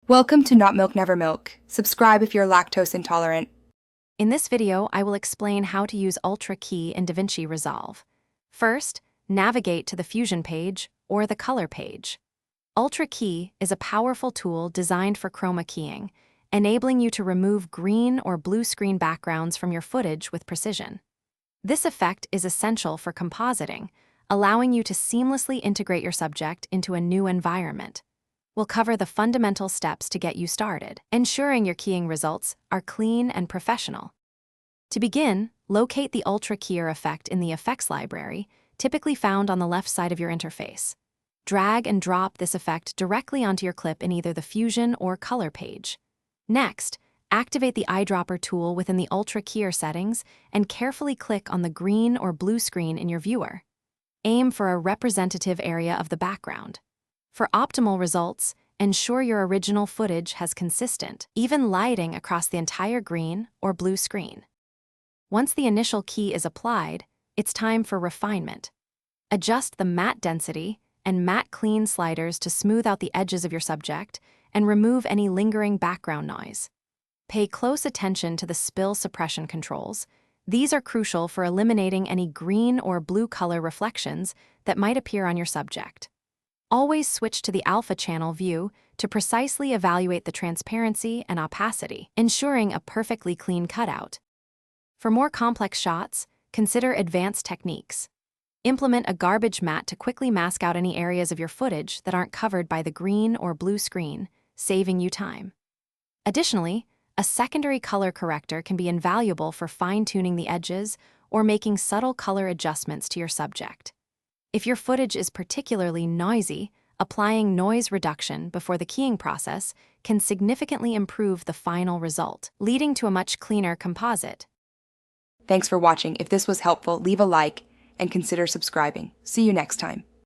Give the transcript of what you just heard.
Welcome to Not Milk Never Milk. Subscribe if you're lactose intolerant. In this video, I will explain how to use Ultra Key in DaVinci Resolve. First, navigate to the Fusion page or the Color page. Ultra Key is a powerful tool designed for chroma keying, enabling you to remove green or blue screen backgrounds from your footage with precision. This effect is essential for compositing, allowing you to seamlessly integrate your subject into a new environment. We'll cover the fundamental steps to get you started, ensuring your keying results are clean and professional. To begin, locate the Ultra Keyer effect in the Effects library, typically found on the left side of your interface. Drag and drop this effect directly onto your clip in either the Fusion or Color page. Next, activate the eyedropper tool within the Ultra Keyer settings and carefully click on the green or blue screen in your viewer. Aim for a representative area of the background. For optimal results, ensure your original footage has consistent, even lighting across the entire green or blue screen. Once the initial key is applied, it's time for refinement. Adjust the matte density and matte clean sliders to smooth out the edges of your subject and remove any lingering background noise. Pay close attention to the spill suppression controls. These are crucial for eliminating any green or blue color reflections that might appear on your subject. Always switch to the alpha channel view to precisely evaluate the transparency and opacity, ensuring a perfectly clean cutout. For more complex shots, consider advanced techniques. Implement a garbage matte to quickly mask out any areas of your footage that aren't covered by the green or blue screen, saving you time. Additionally, a secondary color corrector can be invaluable for fine-tuning the edges or making subtle color adjustments to your subject. If your footage is particularly noisy, applying noise reduction before the keying process can significantly improve the final result, leading to a much cleaner composite. Thanks for watching. If this was helpful, leave a like and consider subscribing. See you next time.